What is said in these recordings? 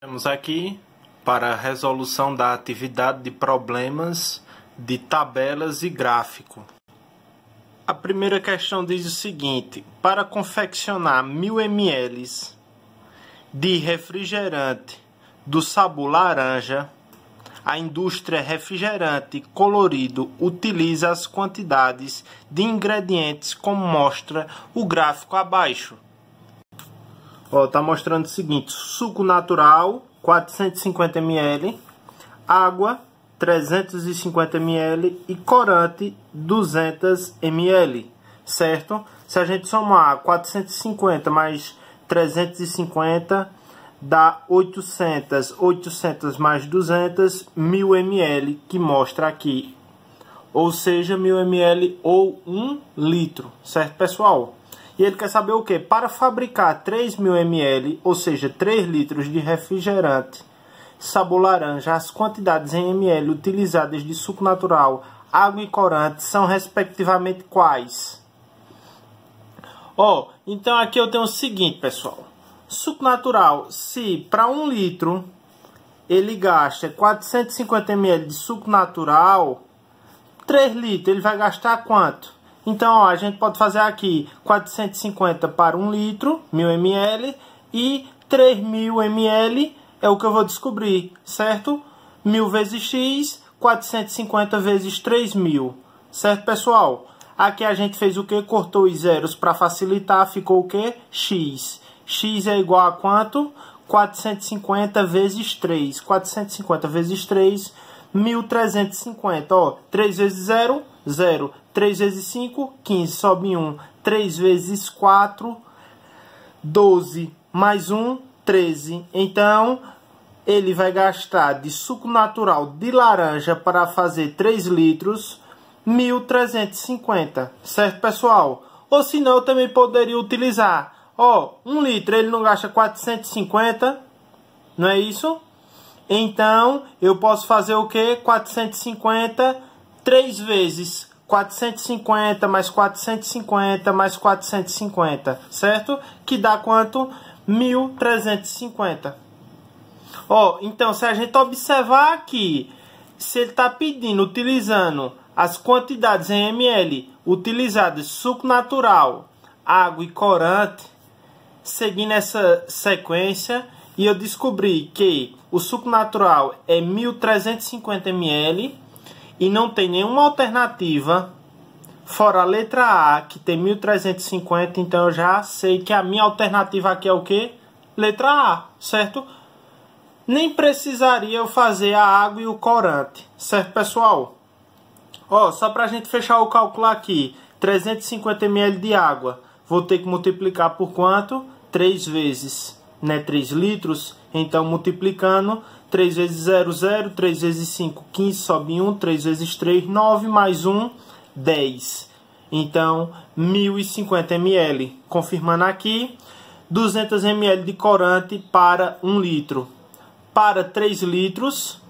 Temos aqui para a resolução da atividade de problemas de tabelas e gráfico. A primeira questão diz o seguinte: para confeccionar 1000 ml de refrigerante do sabor laranja, a indústria refrigerante colorido utiliza as quantidades de ingredientes como mostra o gráfico abaixo. Está mostrando o seguinte: suco natural 450 ml, água 350 ml e corante 200 ml, certo? Se a gente somar 450 mais 350 dá 800, 800 mais 200, 1000 ml, que mostra aqui. Ou seja, 1000 ml ou 1 litro, certo, pessoal? E ele quer saber o que? Para fabricar 3000 ml, ou seja, 3 litros de refrigerante sabor laranja, as quantidades em ml utilizadas de suco natural, água e corante são respectivamente quais? Então aqui eu tenho o seguinte, pessoal. Suco natural, se para 1 litro ele gasta 450 ml de suco natural, 3 litros ele vai gastar quanto? Então, a gente pode fazer aqui 450 para 1 litro, 1000 ml, e 3000 ml é o que eu vou descobrir, certo? 1000 vezes x, 450 vezes 3000, certo, pessoal? Aqui a gente fez o que? Cortou os zeros para facilitar, ficou o que? X. X é igual a quanto? 450 vezes 3. 450 vezes 3, 1350. 3 vezes 0, 0. 3 vezes 5, 15. Sobe 1. 3 vezes 4, 12. Mais 1, 13. Então, ele vai gastar de suco natural de laranja para fazer 3 litros, 1350. Certo, pessoal? Ou senão, eu também poderia utilizar. 1 litro ele não gasta 450, não é isso? Então, eu posso fazer o que? 450, 3 vezes 450 mais 450 mais 450, certo? Que dá quanto? 1350. Então, se a gente observar aqui, se ele está pedindo, utilizando as quantidades em ml utilizadas, suco natural, água e corante, seguindo essa sequência, e eu descobri que o suco natural é 1350 ml e não tem nenhuma alternativa fora a letra A, que tem 1350, então eu já sei que a minha alternativa aqui é o que? Letra A, certo? Nem precisaria eu fazer a água e o corante, certo, pessoal? Só para a gente fechar o cálculo aqui, 350 ml de água, vou ter que multiplicar por quanto? 3 vezes, né? 3 litros. Então, multiplicando, 3 vezes 0, 0. 3 vezes 5, 15. Sobe 1. 3 vezes 3, 9. Mais 1, 10. Então, 1050 ml. Confirmando aqui, 200 ml de corante para 1 litro. Para 3 litros,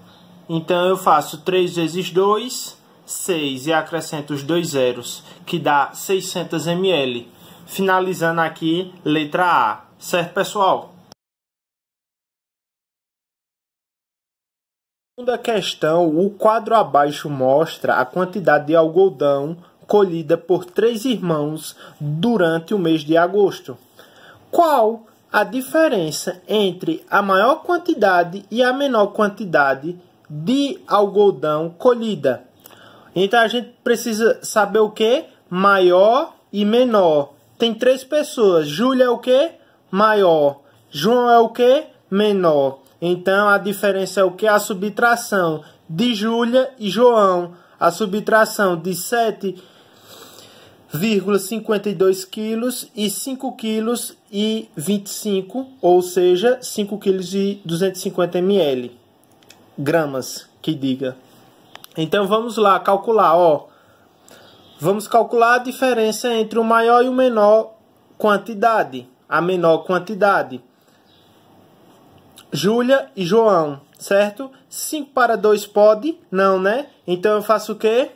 então eu faço 3 vezes 2, 6. E acrescento os 2 zeros, que dá 600 ml. Finalizando aqui, letra A. Certo, pessoal? Segunda questão, o quadro abaixo mostra a quantidade de algodão colhida por 3 irmãos durante o mês de agosto. Qual a diferença entre a maior quantidade e a menor quantidade de algodão colhida? Então, a gente precisa saber o que? Maior e menor. Tem 3 pessoas. Júlia é o que? Maior. João é o que? Menor. Então, a diferença é o que? A subtração de Júlia e João. A subtração de 7,52 quilos e 5 quilos e 25, ou seja, 5 quilos e 250 ml. Gramas, que diga. Então, vamos lá calcular, Vamos calcular a diferença entre o maior e o menor quantidade. A menor quantidade. Júlia e João, certo? 5 para 2 pode? Não, né? Então eu faço o quê?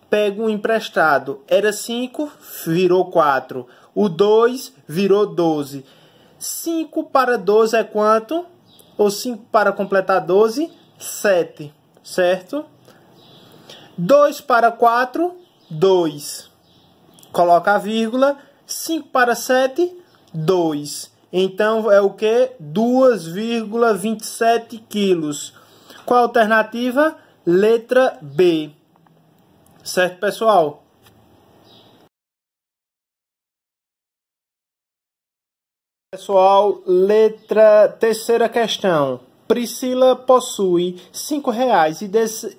Pego um emprestado. Era 5, virou 4. O 2 virou 12. 5 para 12 é quanto? Ou 5 para completar 12, 7, certo? 2 para 4, 2. Coloca a vírgula. 5 para 7, 2. Então, é o que? 2,27 quilos. Qual a alternativa? Letra B. Certo, pessoal? Pessoal, terceira questão. Priscila possui R$ 5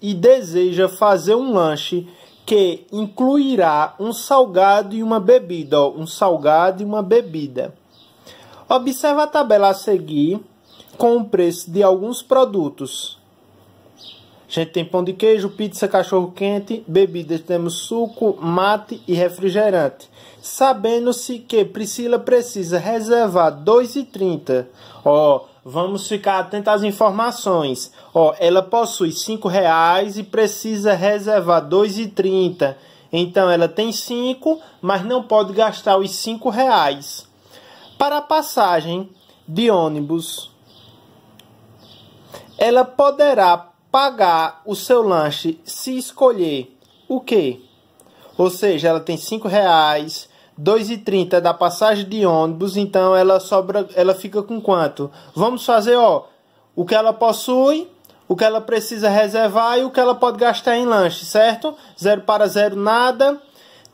e deseja fazer um lanche que incluirá um salgado e uma bebida. Um salgado e uma bebida. Observe a tabela a seguir com o preço de alguns produtos. A gente tem pão de queijo, pizza, cachorro-quente, bebidas, temos suco, mate e refrigerante. Sabendo-se que Priscila precisa reservar R$ 2,30. Vamos ficar atentos às informações. Ela possui R$ 5 e precisa reservar R$ 2,30. Então, ela tem 5, mas não pode gastar os R$ 5. Para a passagem de ônibus, ela poderá pagar o seu lanche se escolher o quê? Ou seja, ela tem R$ 5, R$ 2,30 da passagem de ônibus, então ela fica com quanto? Vamos fazer, o que ela possui, o que ela precisa reservar e o que ela pode gastar em lanche, certo? 0 para 0, nada.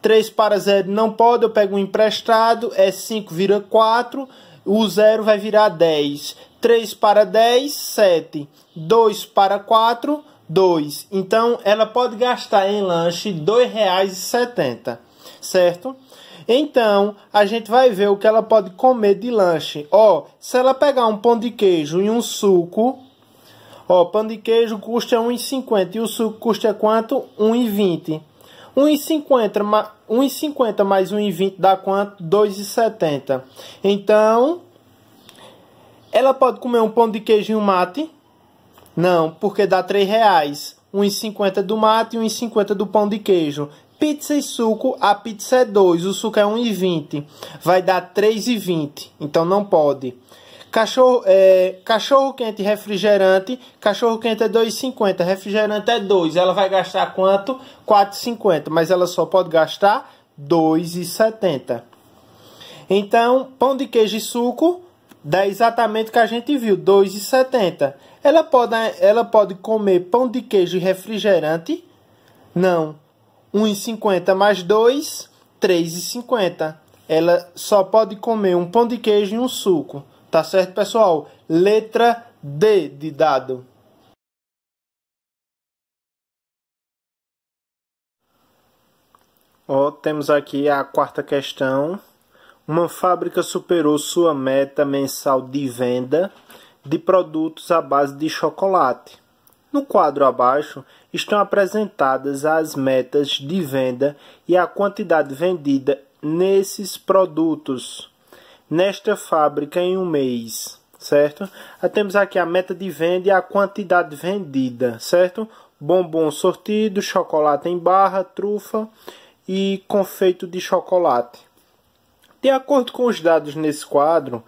3 para 0 não pode, eu pego um emprestado, 5 vira 4, o 0 vai virar 10. 3 para 10, 7. 2 para 4, 2. Então, ela pode gastar em lanche R$ 2,70, certo? Então, a gente vai ver o que ela pode comer de lanche. Se ela pegar um pão de queijo e um suco, pão de queijo custa R$ 1,50 e o suco custa quanto? R$ 1,20. 1,50 mais 1,20 dá quanto? R$ 2,70. Então, ela pode comer um pão de queijo e um mate? Não, porque dá R$ 3. 1,50 do mate e 1,50 do pão de queijo. Pizza e suco, a pizza é 2, o suco é 1,20. Vai dar 3,20. Então não pode. Cachorro quente e refrigerante. Cachorro quente é 2,50, refrigerante é 2. Ela vai gastar quanto? 4,50, mas ela só pode gastar 2,70. Então, pão de queijo e suco dá exatamente o que a gente viu, 2,70. Ela pode comer pão de queijo e refrigerante? Não. 1,50 mais 2, 3,50. Ela só pode comer um pão de queijo e um suco. Tá certo, pessoal? Letra D de dado. Temos aqui a quarta questão. Uma fábrica superou sua meta mensal de venda de produtos à base de chocolate. No quadro abaixo estão apresentadas as metas de venda e a quantidade vendida nesses produtos nesta fábrica em um mês, certo? Temos aqui a meta de venda e a quantidade vendida, certo? Bombom sortido, chocolate em barra, trufa e confeito de chocolate. De acordo com os dados nesse quadro,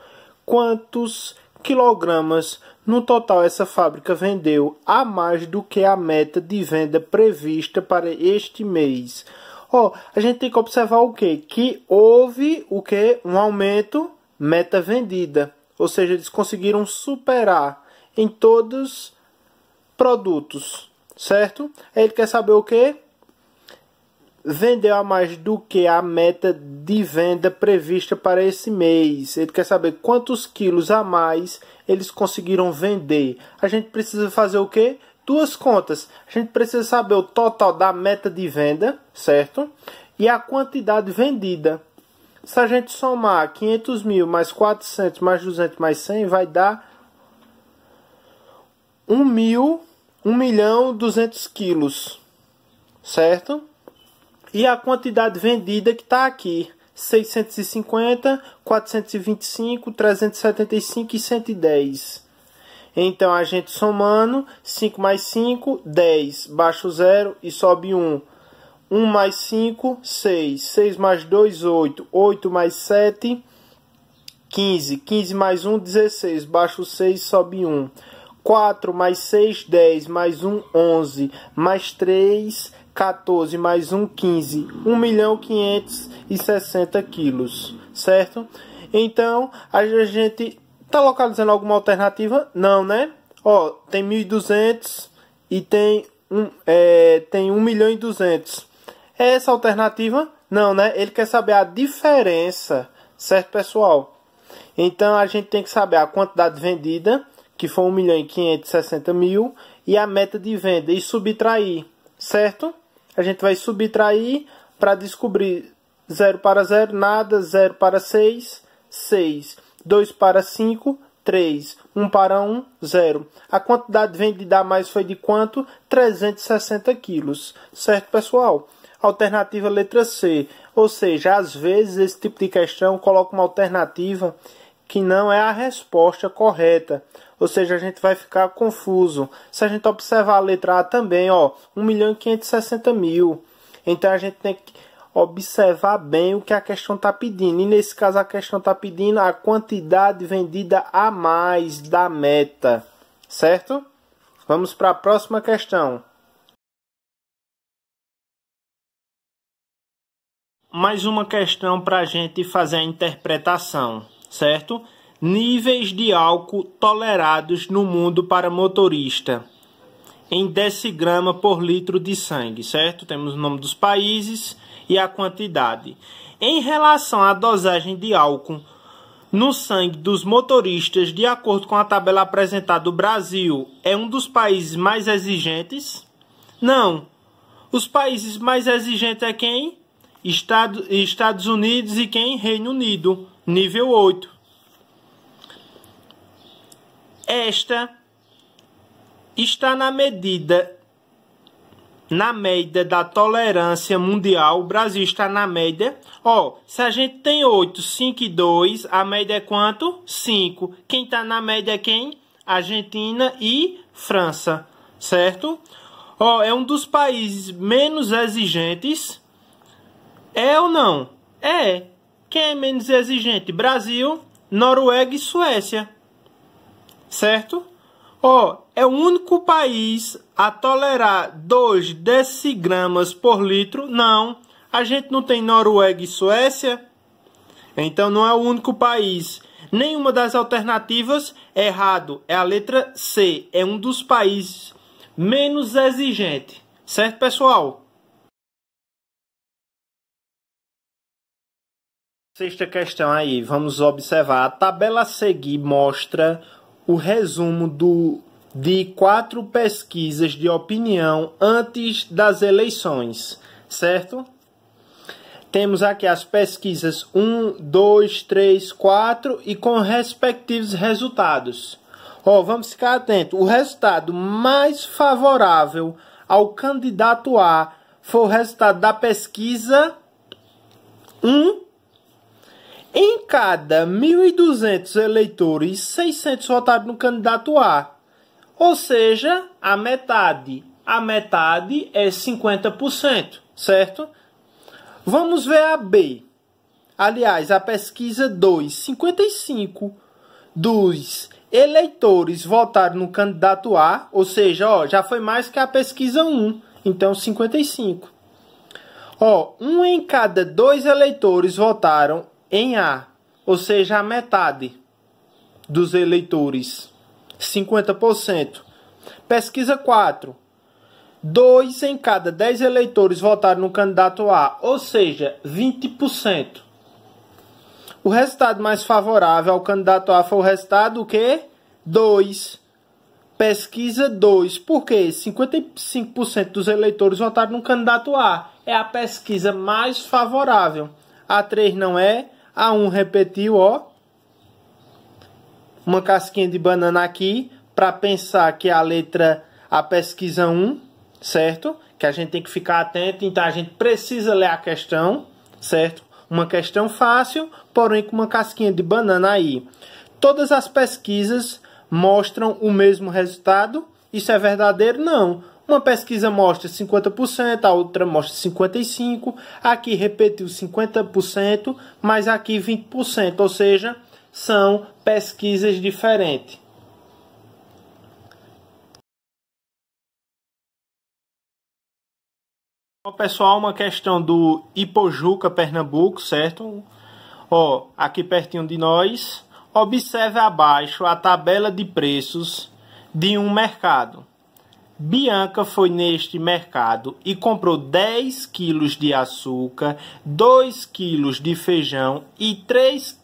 quantos quilogramas no total essa fábrica vendeu a mais do que a meta de venda prevista para este mês? A gente tem que observar o quê? Que houve o quê? Um aumento, meta vendida. Ou seja, eles conseguiram superar em todos os produtos, certo? Ele quer saber o quê? Vendeu a mais do que a meta de venda prevista para esse mês. Ele quer saber quantos quilos a mais eles conseguiram vender. A gente precisa fazer o quê? Duas contas. A gente precisa saber o total da meta de venda, certo? E a quantidade vendida. Se a gente somar 500 mil mais 400 mais 200 mais 100, vai dar 1.200.000 quilos, certo? E a quantidade vendida que está aqui, 650, 425, 375 e 110. Então, a gente somando, 5 mais 5, 10. Baixa o 0 e sobe 1. 1 mais 5, 6. 6 mais 2, 8. 8 mais 7, 15. 15 mais 1, 16. Baixa o 6, sobe 1. 4 mais 6, 10. Mais 1, 11. Mais 3, 14. Mais 1, 15. 1.560.000 quilos. Certo? Então, a gente está localizando alguma alternativa? Não, né? Ó, tem 1.200 e tem 1.200.000. É essa a alternativa? Não, né? Ele quer saber a diferença, certo, pessoal? Então, a gente tem que saber a quantidade vendida, que foi 1.560.000, e a meta de venda, e subtrair, certo? A gente vai subtrair para descobrir 0 para 0, nada, 0 para 6, 6, 2 para 5, 3, 1 para 1, 0. A quantidade vendida a mais foi de quanto? 360 quilos, certo, pessoal? Alternativa letra C, ou seja, às vezes esse tipo de questão coloca uma alternativa que não é a resposta correta, ou seja, a gente vai ficar confuso. Se a gente observar a letra A também, ó, 1.560.000, então a gente tem que observar bem o que a questão está pedindo, e nesse caso a questão está pedindo a quantidade vendida a mais da meta, certo? Vamos para a próxima questão. Mais uma questão para a gente fazer a interpretação, certo? Níveis de álcool tolerados no mundo para motorista em decigrama por litro de sangue, certo? Temos o nome dos países e a quantidade. Em relação à dosagem de álcool no sangue dos motoristas, de acordo com a tabela apresentada, o Brasil é um dos países mais exigentes? Não. Os países mais exigentes é quem? Estados Unidos e quem? Reino Unido, nível 8. Esta está na média da tolerância mundial. O Brasil está na média. Ó, se a gente tem 8, 5 e 2, a média é quanto? 5. Quem está na média é quem? Argentina e França, certo? Ó, é um dos países menos exigentes. É ou não? É. Quem é menos exigente? Brasil, Noruega e Suécia. Certo? Ó, é o único país a tolerar 2 decigramas por litro? Não. A gente não tem Noruega e Suécia? Então não é o único país. Nenhuma das alternativas é errado. É a letra C. É um dos países menos exigentes. Certo, pessoal? Sexta questão aí, vamos observar. A tabela a seguir mostra o resumo de 4 pesquisas de opinião antes das eleições, certo? Temos aqui as pesquisas 1, 2, 3, 4 e com respectivos resultados. Ó, vamos ficar atento. O resultado mais favorável ao candidato A foi o resultado da pesquisa 1. Em cada 1.200 eleitores, 600 votaram no candidato A. Ou seja, a metade. A metade é 50%, certo? Vamos ver a B. Aliás, a pesquisa 2. 55 dos eleitores votaram no candidato A. Ou seja, ó, já foi mais que a pesquisa 1. Então, 55. Ó, 1 em cada 2 eleitores votaram em A, ou seja, a metade dos eleitores, 50%. Pesquisa 4. 2 em cada 10 eleitores votaram no candidato A, ou seja, 20%. O resultado mais favorável ao candidato A foi o resultado o quê? 2. Pesquisa 2. Por quê? 55% dos eleitores votaram no candidato A. É a pesquisa mais favorável. A 3 não é. A 1 repetiu, ó. Uma casquinha de banana aqui, para pensar que a pesquisa 1, certo? Que a gente tem que ficar atento, então a gente precisa ler a questão, certo? Uma questão fácil, porém com uma casquinha de banana aí. Todas as pesquisas mostram o mesmo resultado. Isso é verdadeiro? Não. Uma pesquisa mostra 50%, a outra mostra 55%, aqui repetiu 50%, mas aqui 20%, ou seja, são pesquisas diferentes. Pessoal, uma questão do Ipojuca, Pernambuco, certo? Ó, aqui pertinho de nós. Observe abaixo a tabela de preços de um mercado. Bianca foi neste mercado e comprou 10 quilos de açúcar, 2 quilos de feijão e 3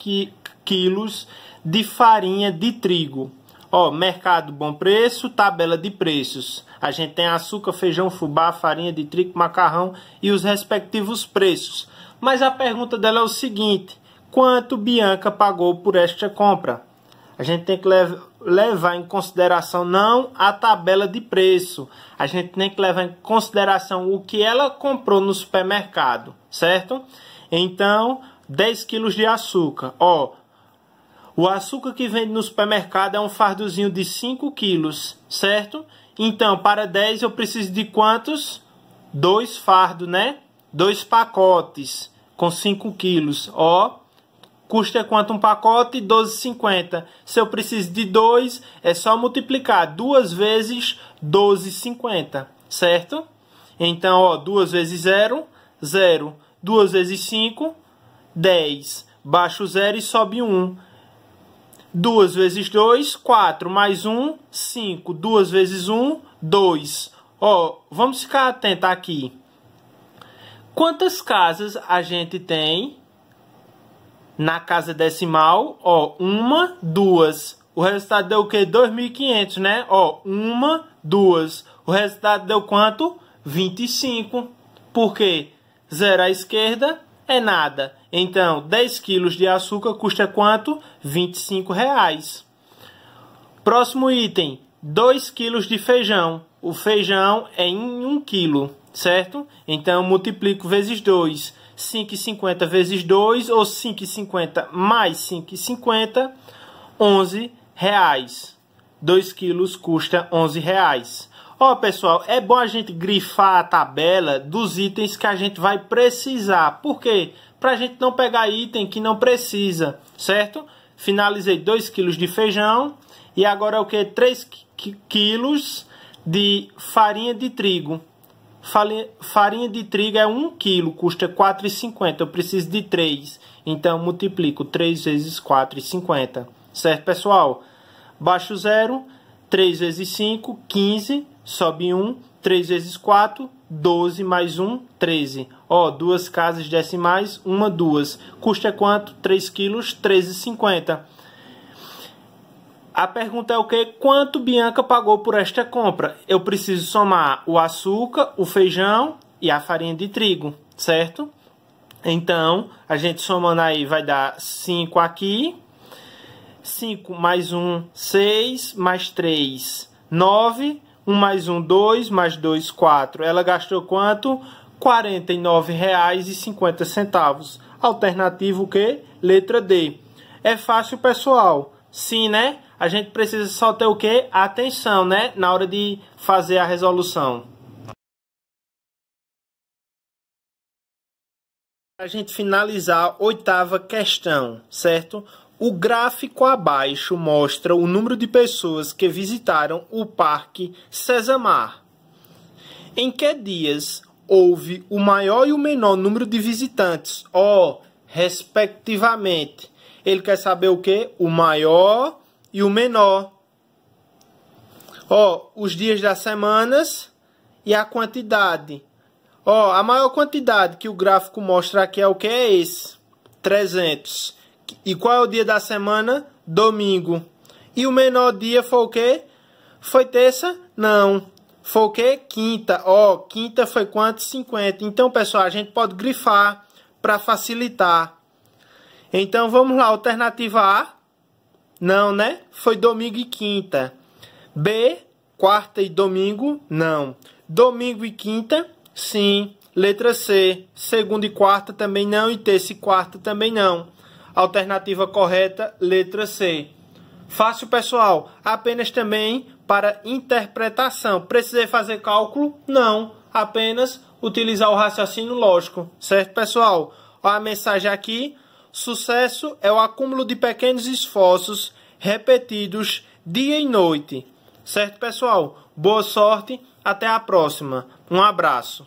quilos de farinha de trigo. Ó, mercado bom preço, tabela de preços. A gente tem açúcar, feijão, fubá, farinha de trigo, macarrão e os respectivos preços. Mas a pergunta dela é o seguinte: quanto Bianca pagou por esta compra? A gente tem que levar em consideração não a tabela de preço. A gente tem que levar em consideração o que ela comprou no supermercado, certo? Então, 10 quilos de açúcar. Ó, o açúcar que vende no supermercado é um fardozinho de 5 quilos, certo? Então, para 10 eu preciso de quantos? 2 fardos, né? 2 pacotes com 5 quilos. Ó, custa quanto um pacote? 12,50. Se eu preciso de 2, é só multiplicar 2 vezes 12,50, certo? Então, ó, 2 vezes 0, 0. 2 vezes 5, 10. Baixa o 0 e sobe 1. 2 vezes 2, 4. Mais 1, 5. 2 vezes 1, 2. Ó, vamos ficar atento aqui. Quantas casas a gente tem na casa decimal? Ó, 1, 2. O resultado deu o quê? 2.500, né? Ó, 1, 2. O resultado deu quanto? 25. Por quê? 0 à esquerda é nada. Então, 10 quilos de açúcar custa quanto? R$25. Próximo item, 2 quilos de feijão. O feijão é em 1 quilo, certo? Então, eu multiplico vezes 2. 5,50 vezes 2, ou 5,50 mais 5,50, R$11. 2 quilos custa R$11. Ó, pessoal, é bom a gente grifar a tabela dos itens que a gente vai precisar. Por quê? Para a gente não pegar item que não precisa, certo? Finalizei 2 quilos de feijão e agora é o que? 3 quilos de farinha de trigo. Farinha de trigo é 1 quilo, custa R$4,50. Eu preciso de 3, então multiplico 3 vezes R$4,50. Certo, pessoal? Baixo o 0, 3 vezes 5, 15, sobe 1, 3 vezes 4, 12, mais 1, 13. Ó, 2 casas decimais, 1, 2. Custa quanto? 3 quilos, R$13,50. A pergunta é o que? Quanto Bianca pagou por esta compra? Eu preciso somar o açúcar, o feijão e a farinha de trigo, certo? Então, a gente somando aí vai dar 5 aqui. 5 mais 1, 6, mais 3, 9. 1 mais 1, 2, mais 2, 4. Ela gastou quanto? R$49,50. Alternativa o quê? Letra D. É fácil, pessoal? Sim, né? A gente precisa só ter o quê? Atenção, né? Na hora de fazer a resolução. Para a gente finalizar, 8ª questão, certo? O gráfico abaixo mostra o número de pessoas que visitaram o Parque Sessamar. Em que dias houve o maior e o menor número de visitantes? Ó, respectivamente. Ele quer saber o quê? O maior e o menor. Ó, os dias das semanas e a quantidade. Ó, a maior quantidade que o gráfico mostra aqui é o que? É esse. 300. E qual é o dia da semana? Domingo. E o menor dia foi o quê? Foi terça? Não. Foi o quê? Quinta. Ó, quinta foi quanto? 50. Então, pessoal, a gente pode grifar para facilitar. Então, vamos lá. Alternativa A. Não, né? Foi domingo e quinta. B, quarta e domingo? Não. Domingo e quinta? Sim. Letra C, segunda e quarta também não. E terça e quarta também não. Alternativa correta, letra C. Fácil, pessoal. Apenas também para interpretação. Precisei fazer cálculo? Não. Apenas utilizar o raciocínio lógico. Certo, pessoal? Olha a mensagem aqui. Sucesso é o acúmulo de pequenos esforços repetidos dia e noite. Certo, pessoal? Boa sorte, até a próxima. Um abraço.